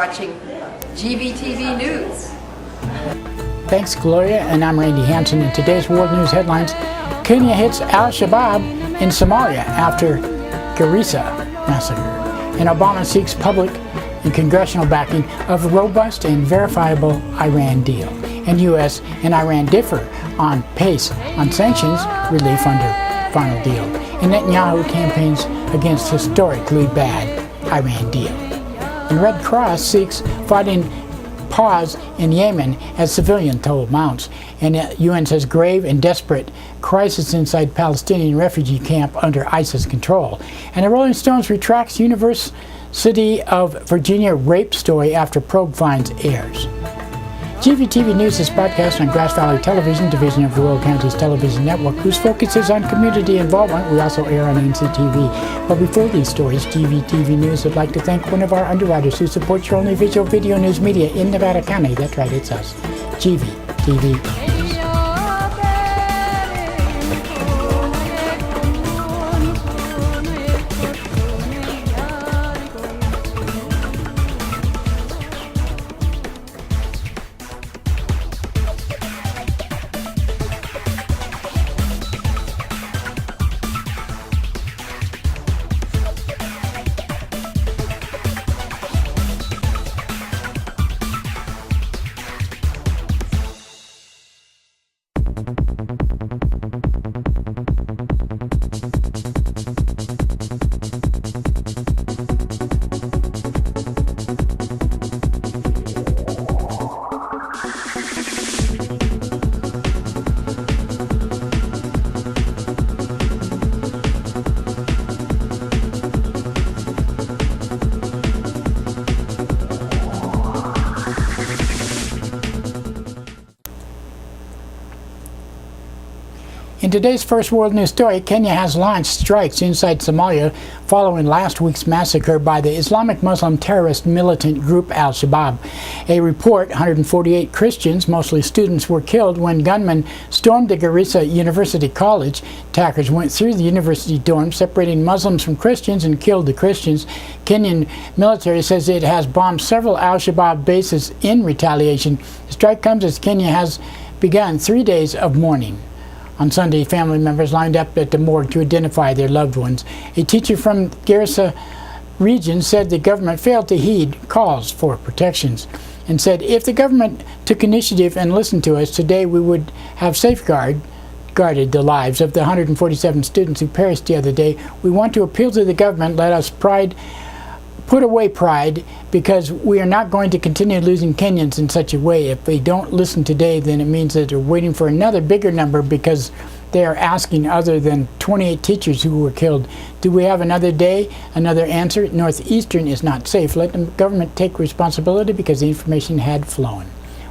watching GVTV News. Thanks, Gloria, and I'm Randy Hansen. In today's World News headlines, Kenya hits al-Shabaab in Somalia after Garissa massacre, and Obama seeks public and congressional backing of a robust and verifiable Iran deal. And U.S. and Iran differ on pace on sanctions relief under final deal. And Netanyahu campaigns against historically bad Iran deal. And Red Cross seeks fighting pause in Yemen as civilian toll mounts. And the UN says grave and desperate crisis inside Palestinian refugee camp under ISIS control. And the Rolling Stones retracts University of Virginia rape story after probe finds heirs. GVTV News is broadcast on Grass Valley Television, division of the Will County's television network, whose focus is on community involvement. We also air on NCTV. But before these stories, GVTV News would like to thank one of our underwriters who supports your only visual video news media in Nevada County. That's right, it's us, GVTV. In today's first world news story, Kenya has launched strikes inside Somalia following last week's massacre by the Islamic Muslim terrorist militant group al-Shabaab. A report, 148 Christians, mostly students, were killed when gunmen stormed the Garissa University College. Attackers went through the university dorm, separating Muslims from Christians, and killed the Christians. Kenyan military says it has bombed several al-Shabaab bases in retaliation. The strike comes as Kenya has begun 3 days of mourning. On Sunday, family members lined up at the morgue to identify their loved ones. A teacher from Garissa region said the government failed to heed calls for protections and said if the government took initiative and listened to us today, we would have guarded the lives of the 147 students who perished the other day. We want to appeal to the government, let us put away pride, because we are not going to continue losing Kenyans in such a way. If they don't listen today, then it means that they're waiting for another bigger number, because they are asking other than 28 teachers who were killed. Do we have another day, another answer? Northeastern is not safe. Let the government take responsibility, because the information had flown.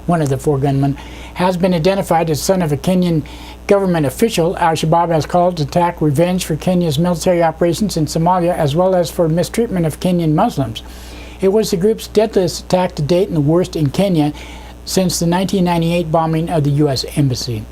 One of the four gunmen has been identified as son of a Kenyan government official. Al-Shabaab has called to attack revenge for Kenya's military operations in Somalia, as well as for mistreatment of Kenyan Muslims. It was the group's deadliest attack to date and the worst in Kenya since the 1998 bombing of the U.S. Embassy.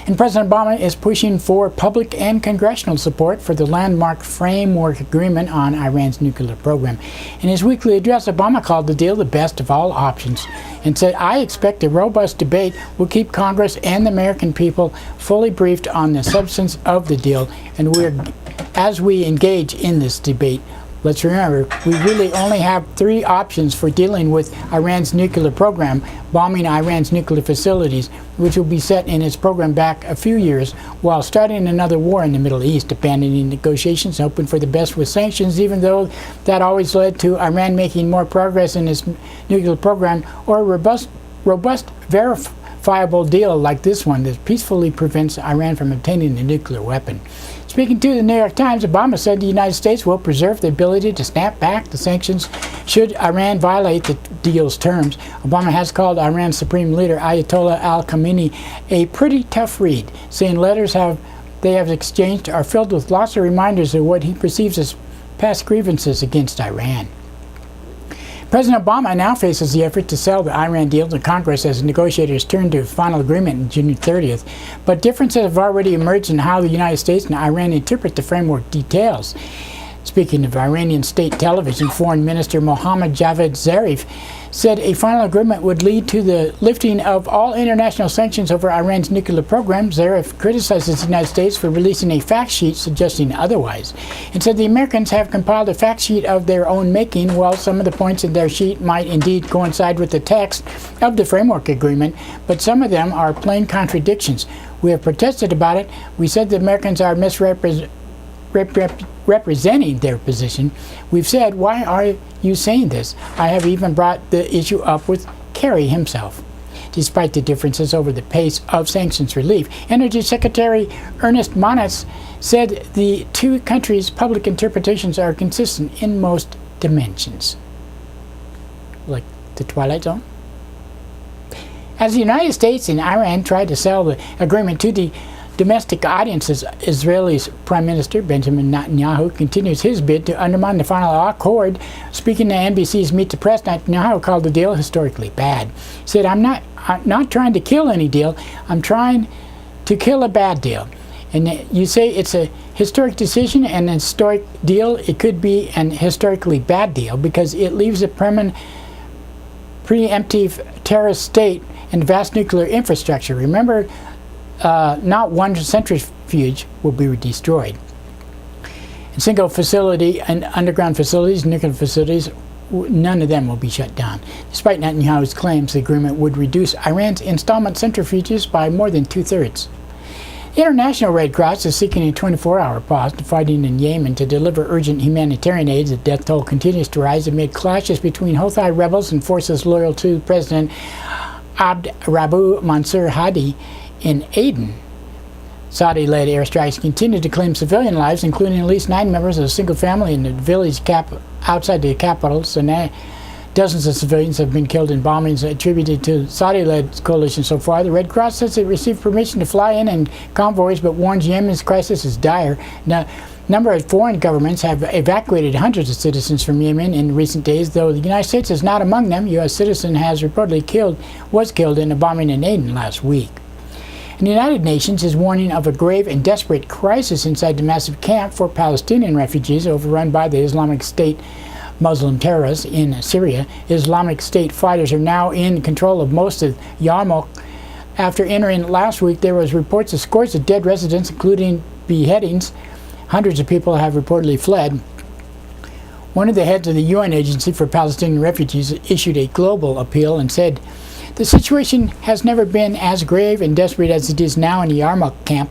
And President Obama is pushing for public and congressional support for the landmark framework agreement on Iran's nuclear program. In his weekly address, Obama called the deal the best of all options and said, "I expect a robust debate will keep Congress and the American people fully briefed on the substance of the deal, and as we engage in this debate, let's remember, we really only have three options for dealing with Iran's nuclear program: bombing Iran's nuclear facilities, which will be set in its program back a few years, while starting another war in the Middle East, abandoning negotiations, hoping for the best with sanctions, even though that always led to Iran making more progress in its nuclear program, or a robust, verifiable deal like this one that peacefully prevents Iran from obtaining a nuclear weapon." Speaking to the New York Times, Obama said the United States will preserve the ability to snap back the sanctions should Iran violate the deal's terms. Obama has called Iran's supreme leader, Ayatollah al-Khamenei, a pretty tough read, saying letters they have exchanged are filled with lots of reminders of what he perceives as past grievances against Iran. President Obama now faces the effort to sell the Iran deal to Congress as negotiators turn to final agreement on June 30th. But differences have already emerged in how the United States and Iran interpret the framework details. Speaking of Iranian state television, Foreign Minister Mohammad Javad Zarif said a final agreement would lead to the lifting of all international sanctions over Iran's nuclear program. Zarif criticizes the United States for releasing a fact sheet suggesting otherwise, and said the Americans have compiled a fact sheet of their own making. While some of the points in their sheet might indeed coincide with the text of the framework agreement, but some of them are plain contradictions. We have protested about it. We said the Americans are representing their position. We've said, why are you saying this? I have even brought the issue up with Kerry himself. Despite the differences over the pace of sanctions relief, Energy Secretary Ernest Moniz said the two countries' public interpretations are consistent in most dimensions. Like the Twilight Zone? As the United States and Iran tried to sell the agreement to the domestic audiences, Israel's Prime Minister Benjamin Netanyahu continues his bid to undermine the final accord. Speaking to NBC's Meet the Press, Netanyahu called the deal historically bad. He said, I'm not trying to kill any deal. I'm trying to kill a bad deal. And you say it's a historic decision and an historic deal. It could be an historically bad deal because it leaves a preemptive terrorist state and vast nuclear infrastructure. Remember, not one centrifuge will be destroyed. And single facility and underground facilities, nuclear facilities, none of them will be shut down. Despite Netanyahu's claims, the agreement would reduce Iran's installment centrifuges by more than 2/3. The International Red Cross is seeking a 24-hour pause to fighting in Yemen to deliver urgent humanitarian aid. The death toll continues to rise amid clashes between Houthi rebels and forces loyal to President Abd Rabbu Mansur Hadi in Aden. Saudi-led airstrikes continue to claim civilian lives, including at least 9 members of a single family in the village outside the capital, Sana'a. Dozens of civilians have been killed in bombings attributed to Saudi-led coalition so far. The Red Cross says it received permission to fly in convoys, but warns Yemen's crisis is dire. Now, number of foreign governments have evacuated hundreds of citizens from Yemen in recent days, though the United States is not among them. U.S. citizen was killed in a bombing in Aden last week. And the United Nations is warning of a grave and desperate crisis inside the massive camp for Palestinian refugees overrun by the Islamic State Muslim terrorists in Syria. Islamic State fighters are now in control of most of Yarmouk. After entering last week, there was reports of scores of dead residents, including beheadings. Hundreds of people have reportedly fled. One of the heads of the UN Agency for Palestinian Refugees issued a global appeal and said, "The situation has never been as grave and desperate as it is now in the Yarmouk camp.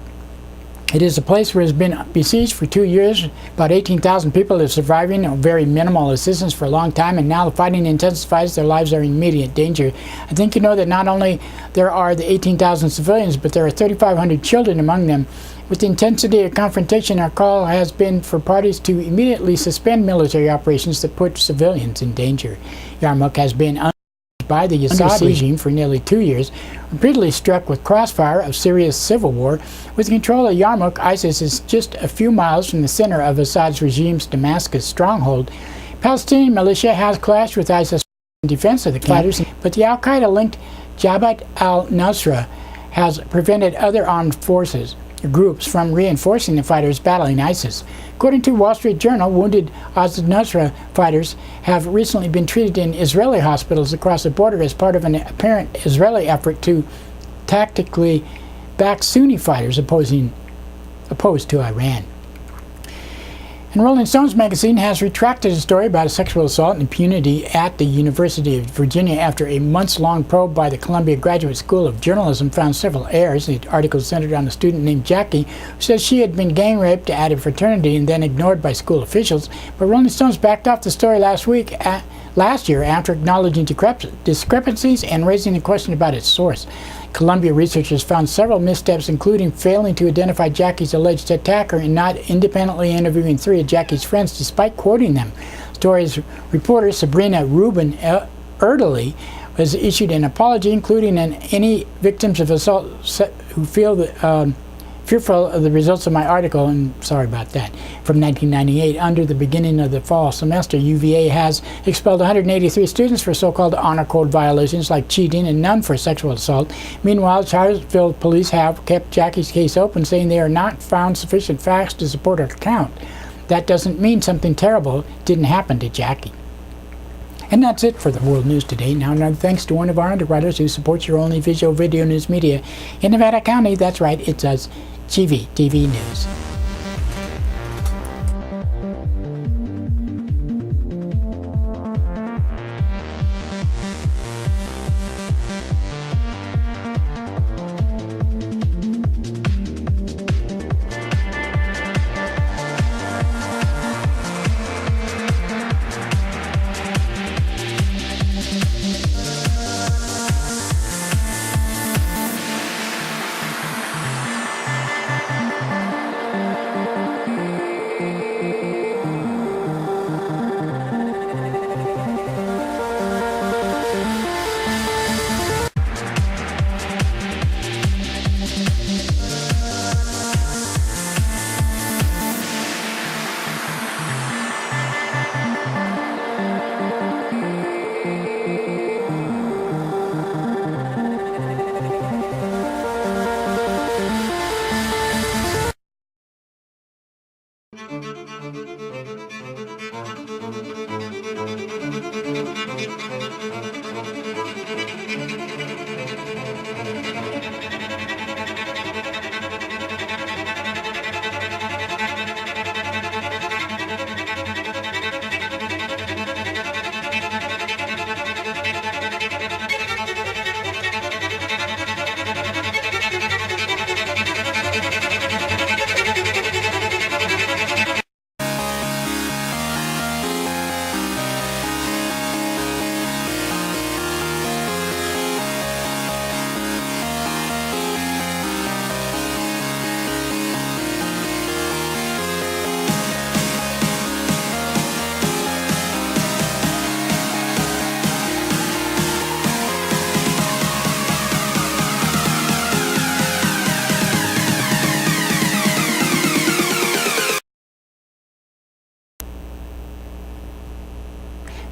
It is a place where it has been besieged for 2 years. About 18,000 people are surviving on very minimal assistance for a long time, and now the fighting intensifies. Their lives are in immediate danger. I think you know that not only there are the 18,000 civilians, but there are 3,500 children among them. With the intensity of confrontation, our call has been for parties to immediately suspend military operations that put civilians in danger." Yarmouk has been by the Assad regime for nearly 2 years, repeatedly struck with crossfire of Syria's civil war. With control of Yarmouk, ISIS is just a few miles from the center of Assad's regime's Damascus stronghold. Palestinian militia has clashed with ISIS in defense of the fighters, but the al-Qaeda-linked Jabhat al-Nusra has prevented other armed forces groups from reinforcing the fighters battling ISIS. According to Wall Street Journal, wounded al-Nusra fighters have recently been treated in Israeli hospitals across the border as part of an apparent Israeli effort to tactically back Sunni fighters opposed to Iran. And Rolling Stones magazine has retracted a story about a sexual assault and impunity at the University of Virginia after a months-long probe by the Columbia Graduate School of Journalism found several errors. The article centered on a student named Jackie who says she had been gang raped at a fraternity and then ignored by school officials. But Rolling Stones backed off the story last year after acknowledging discrepancies and raising a question about its source. Columbia researchers found several missteps, including failing to identify Jackie's alleged attacker and not independently interviewing 3 of Jackie's friends despite quoting them. Story's reporter Sabrina Rubin Erdely has issued an apology, including any victims of assault who feel fearful of the results of my article, and sorry about that. From 1998, under the beginning of the fall semester, UVA has expelled 183 students for so-called honor code violations like cheating and none for sexual assault. Meanwhile, Charlottesville police have kept Jackie's case open, saying they are not found sufficient facts to support her account. that doesn't mean something terrible didn't happen to Jackie. And that's it for the World News today. Now, another thanks to one of our underwriters who supports your only visual video news media in Nevada County. That's right, it's us, GVTV News.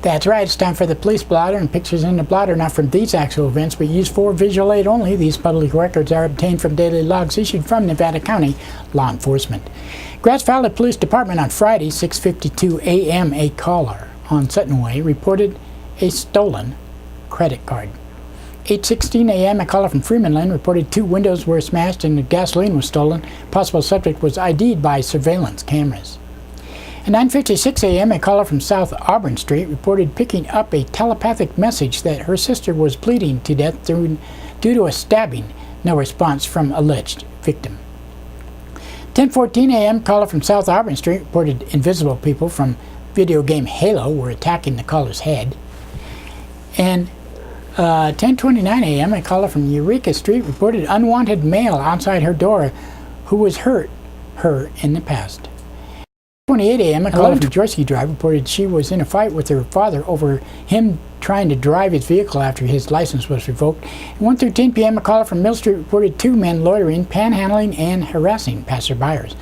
That's right, it's time for the police blotter, and pictures in the blotter not from these actual events but used for visual aid only. These public records are obtained from daily logs issued from Nevada County law enforcement. Grass Valley Police Department on Friday, 6:52 a.m. A caller on Sutton Way reported a stolen credit card. 8:16 a.m. a caller from Freeman Lane reported 2 windows were smashed and the gasoline was stolen. Possible subject was ID'd by surveillance cameras. At 9:56 a.m. a caller from South Auburn Street reported picking up a telepathic message that her sister was bleeding to death due to a stabbing. No response from alleged victim. 10:14 a.m. caller from South Auburn Street reported invisible people from video game Halo were attacking the caller's head. And 10:29 a.m. a caller from Eureka Street reported unwanted male outside her door who was hurt her in the past. 28 a.m. a caller from Joyski Drive reported she was in a fight with her father over him trying to drive his vehicle after his license was revoked. At 1:13 p.m. a caller from Mill Street reported 2 men loitering, panhandling, and harassing passerbyers.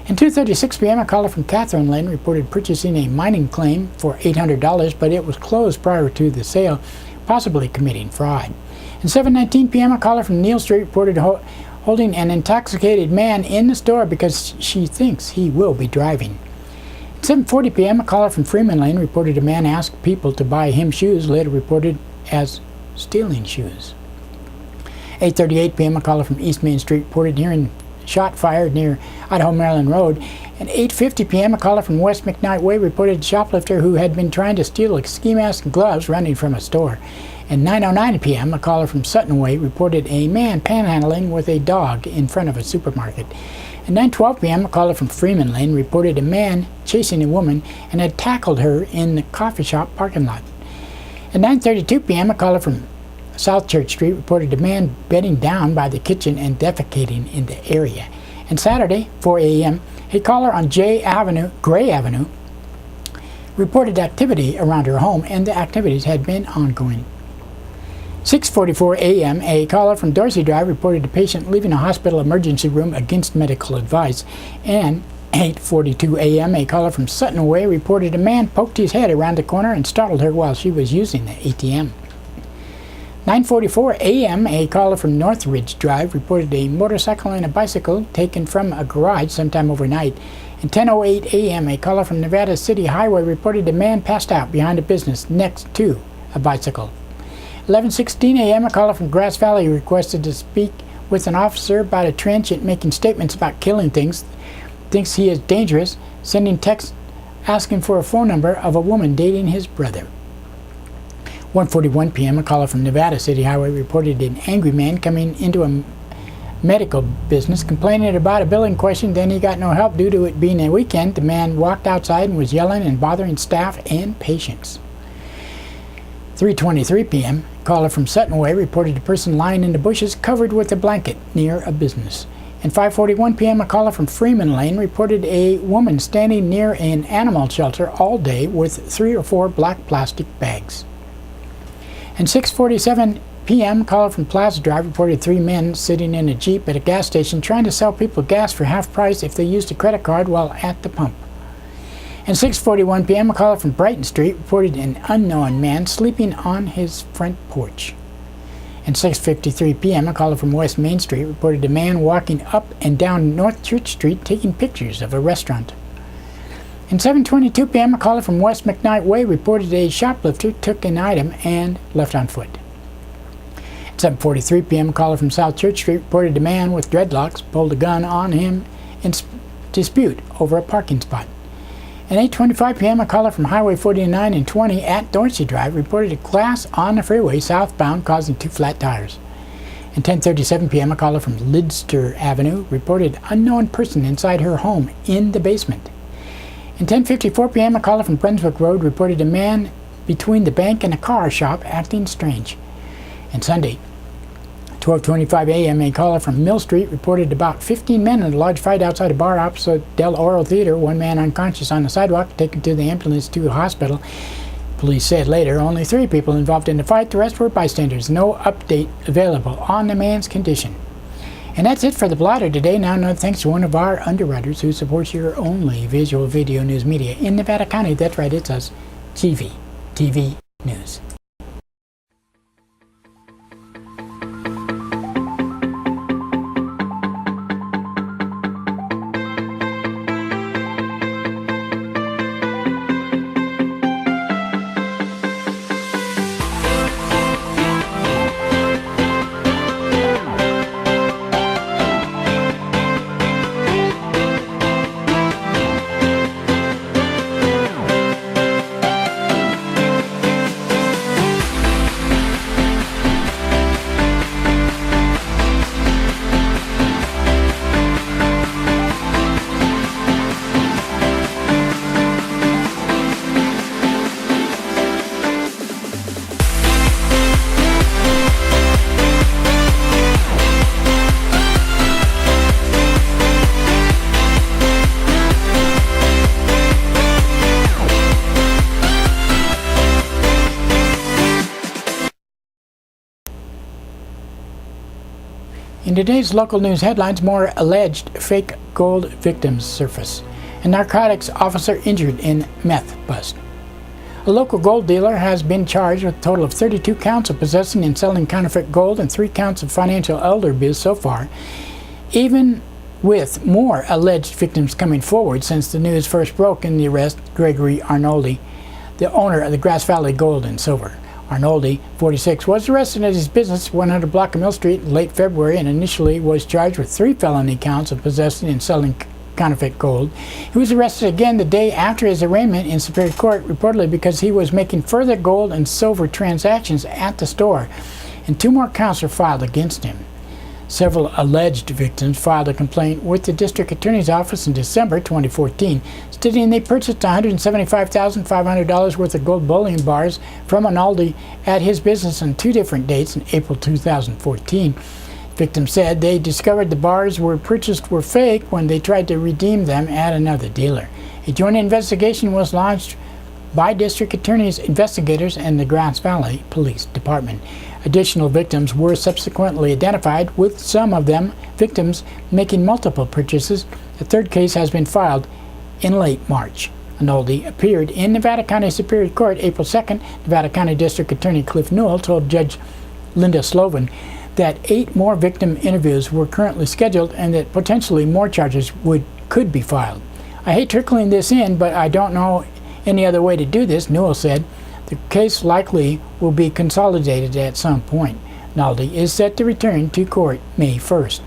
At 2:36 p.m. a caller from Catherine Lane reported purchasing a mining claim for $800, but it was closed prior to the sale, possibly committing fraud. At 7:19 p.m. a caller from Neal Street reported holding an intoxicated man in the store because she thinks he will be driving. At 7:40 p.m. a caller from Freeman Lane reported a man asked people to buy him shoes, later reported as stealing shoes. 8:38 p.m. a caller from East Main Street reported hearing shot fired near Idaho Maryland Road. At 8:50 p.m. a caller from West McKnight Way reported a shoplifter who had been trying to steal a ski mask and gloves running from a store. At 9:09 p.m. a caller from Sutton Way reported a man panhandling with a dog in front of a supermarket. At 9:12 p.m. a caller from Freeman Lane reported a man chasing a woman and had tackled her in the coffee shop parking lot. At 9:32 p.m. a caller from South Church Street reported a man bedding down by the kitchen and defecating in the area. And Saturday, 4 a.m., a caller on Gray Avenue, reported activity around her home, and the activities had been ongoing. 6:44 a.m., a caller from Dorsey Drive reported a patient leaving a hospital emergency room against medical advice. And 8:42 a.m., a caller from Sutton Way reported a man poked his head around the corner and startled her while she was using the ATM. 9:44 a.m., a caller from Northridge Drive reported a motorcycle and a bicycle taken from a garage sometime overnight. And 10:08 a.m., a caller from Nevada City Highway reported a man passed out behind a business next to a bicycle. 11:16 a.m., a caller from Grass Valley requested to speak with an officer about a transient making statements about killing things, thinks he is dangerous, sending text asking for a phone number of a woman dating his brother. 1:41 p.m., a caller from Nevada City Highway reported an angry man coming into a medical business complaining about a billing question. Then he got no help due to it being a weekend. The man walked outside and was yelling and bothering staff and patients. 3:23 p.m., a caller from Sutton Way reported a person lying in the bushes covered with a blanket near a business. And 5:41 p.m., a caller from Freeman Lane reported a woman standing near an animal shelter all day with 3 or 4 black plastic bags. And 6:47 p.m., a caller from Plaza Drive reported 3 men sitting in a Jeep at a gas station trying to sell people gas for half price if they used a credit card while at the pump. And 6:41 p.m., a caller from Brighton Street reported an unknown man sleeping on his front porch. And 6:53 p.m., a caller from West Main Street reported a man walking up and down North Church Street taking pictures of a restaurant. And 7:22 p.m., a caller from West McKnight Way reported a shoplifter took an item and left on foot. At 7:43 p.m., a caller from South Church Street reported a man with dreadlocks pulled a gun on him in dispute over a parking spot. At 8:25 p.m., a caller from Highway 49 and 20 at Dorsey Drive reported a glass on the freeway southbound causing 2 flat tires. At 10:37 p.m., a caller from Lidster Avenue reported unknown person inside her home in the basement. At 10:54 p.m., a caller from Brunswick Road reported a man between the bank and a car shop acting strange. And Sunday, 12:25 a.m., a caller from Mill Street reported about 15 men in a large fight outside a bar opposite Del Oro Theater. 1 man unconscious on the sidewalk, taken to the ambulance to a hospital. Police said later only 3 people involved in the fight. The rest were bystanders. No update available on the man's condition. And that's it for the blotter today. Now, another thanks to one of our underwriters who supports your only visual video news media in Nevada County. That's right, it's us, GVTV News. In today's local news headlines, more alleged fake gold victims surface. A narcotics officer injured in meth bust. A local gold dealer has been charged with a total of 32 counts of possessing and selling counterfeit gold and 3 counts of financial elder abuse so far, even with more alleged victims coming forward since the news first broke in the arrest. Gregory Arnoldi, the owner of the Grass Valley Gold and Silver. Arnoldi, 46, was arrested at his business 100 block of Mill Street in late February and initially was charged with 3 felony counts of possessing and selling counterfeit gold. He was arrested again the day after his arraignment in Superior Court, reportedly because he was making further gold and silver transactions at the store, and 2 more counts were filed against him. Several alleged victims filed a complaint with the District Attorney's Office in December 2014, stating they purchased $175,500 worth of gold bullion bars from Arnoldi at his business on 2 different dates in April 2014. Victims said they discovered the bars were purchased were fake when they tried to redeem them at another dealer. A joint investigation was launched by District Attorney's investigators and the Grass Valley Police Department. Additional victims were subsequently identified, with some of them victims making multiple purchases. A 3rd case has been filed in late March. Arnoldi appeared in Nevada County Superior Court April 2nd. Nevada County District Attorney Cliff Newell told Judge Linda Slovan, that 8 more victim interviews were currently scheduled and that potentially more charges could be filed. "I hate trickling this in, but I don't know any other way to do this," Newell said. "The case likely will be consolidated at some point." Naldi is set to return to court May 1st.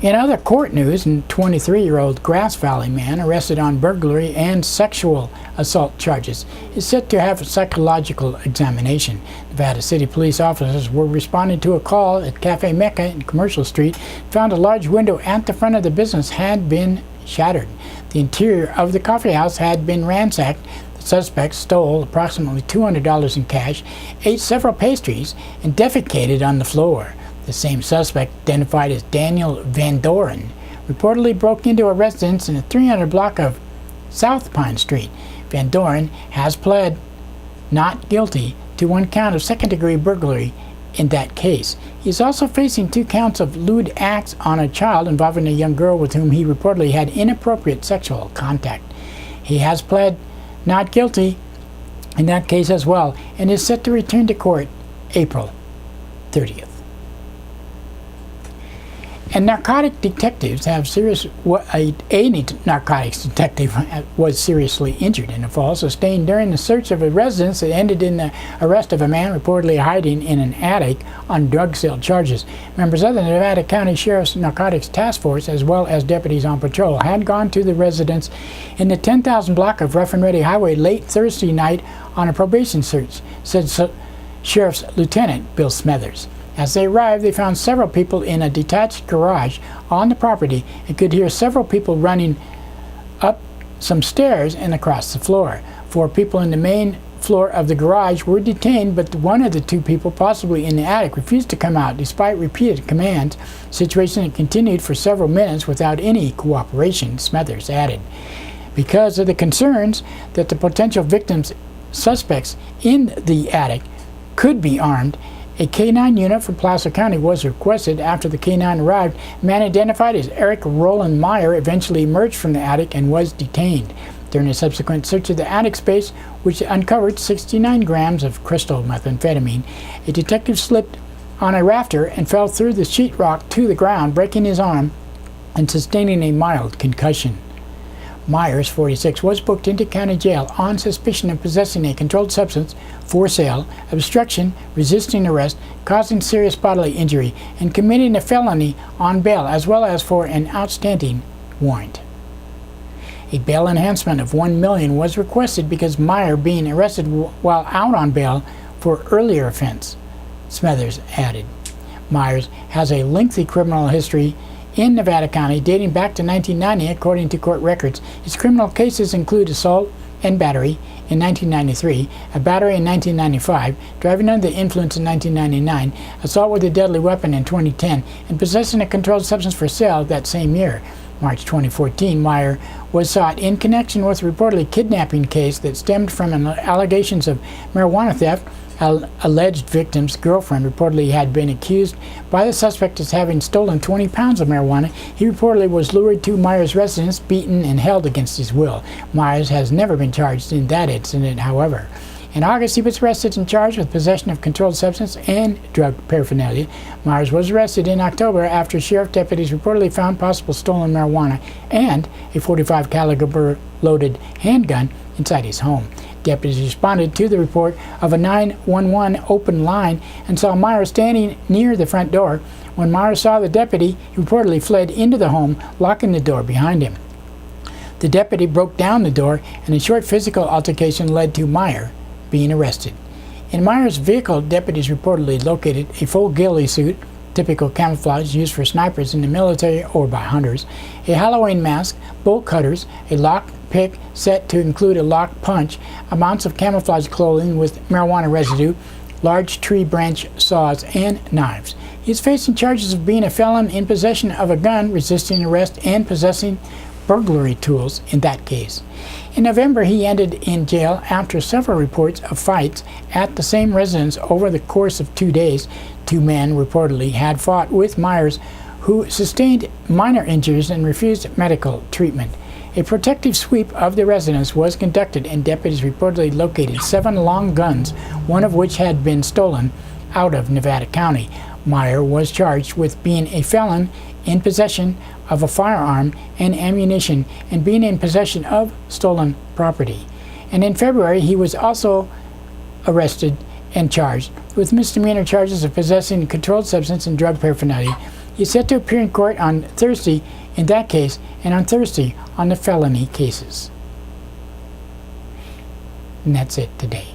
In other court news, a 23-year-old Grass Valley man arrested on burglary and sexual assault charges is set to have a psychological examination. Nevada City police officers were responding to a call at Cafe Mecca in Commercial Street, found a large window at the front of the business had been shattered. The interior of the coffee house had been ransacked. The suspect stole approximately $200 in cash, ate several pastries, and defecated on the floor. The same suspect, identified as Daniel Van Doren, reportedly broke into a residence in the 300 block of South Pine Street. Van Doren has pled not guilty to 1 count of second-degree burglary in that case. He is also facing 2 counts of lewd acts on a child involving a young girl with whom he reportedly had inappropriate sexual contact. He has pled not guilty in that case as well and is set to return to court April 30th. And narcotic detectives have a narcotics detective was seriously injured in a fall sustained during the search of a residence that ended in the arrest of a man reportedly hiding in an attic on drug sale charges. Members of the Nevada County Sheriff's Narcotics Task Force, as well as deputies on patrol, had gone to the residence in the 10,000 block of Rough and Ready Highway late Thursday night on a probation search, said Sheriff's Lieutenant Bill Smethers. As they arrived, they found several people in a detached garage on the property and could hear several people running up some stairs and across the floor. 4 people in the main floor of the garage were detained, but one of the 2 people, possibly in the attic, refused to come out despite repeated commands. The situation had continued for several minutes without any cooperation, Smethers added. Because of the concerns that the potential victims' suspects in the attic could be armed, a K-9 unit from Placer County was requested. After the K-9 arrived, a man identified as Eric Roland Meyer eventually emerged from the attic and was detained. During a subsequent search of the attic space, which uncovered 69 grams of crystal methamphetamine, a detective slipped on a rafter and fell through the sheetrock to the ground, breaking his arm and sustaining a mild concussion. Myers, 46, was booked into county jail on suspicion of possessing a controlled substance for sale, obstruction, resisting arrest, causing serious bodily injury, and committing a felony on bail, as well as for an outstanding warrant. A bail enhancement of $1 million was requested because Meyer being arrested while out on bail for earlier offense, Smethers added. Myers has a lengthy criminal history in Nevada County dating back to 1990 according to court records. His criminal cases include assault and battery in 1993, a battery in 1995, driving under the influence in 1999, assault with a deadly weapon in 2010, and possessing a controlled substance for sale that same year. March 2014, Meyer was sought in connection with a reportedly kidnapping case that stemmed from allegations of marijuana theft. Alleged victim's girlfriend reportedly had been accused by the suspect as having stolen 20 pounds of marijuana. He reportedly was lured to Myers' residence, beaten, and held against his will. Myers has never been charged in that incident, however. In August, he was arrested and charged with possession of controlled substance and drug paraphernalia. Myers was arrested in October after sheriff deputies reportedly found possible stolen marijuana and a .45 caliber loaded handgun inside his home. Deputies responded to the report of a 911 open line and saw Myers standing near the front door. When Myers saw the deputy, he reportedly fled into the home, locking the door behind him. The deputy broke down the door, and a short physical altercation led to Meyer being arrested. In Myers' vehicle, deputies reportedly located a full ghillie suit, typical camouflage used for snipers in the military or by hunters, a Halloween mask, bolt cutters, a lock pick set to include a lock punch, amounts of camouflage clothing with marijuana residue, large tree branch saws, and knives. He is facing charges of being a felon in possession of a gun, resisting arrest, and possessing burglary tools in that case. In November, he ended in jail after several reports of fights at the same residence over the course of 2 days. 2 men reportedly had fought with Myers, who sustained minor injuries and refused medical treatment. A protective sweep of the residence was conducted, and deputies reportedly located 7 long guns, one of which had been stolen, out of Nevada County. Meyer was charged with being a felon in possession of a firearm and ammunition and being in possession of stolen property. And in February, he was also arrested and charged with misdemeanor charges of possessing a controlled substance and drug paraphernalia. He's set to appear in court on Thursday in that case and on Thursday on the felony cases. And that's it today.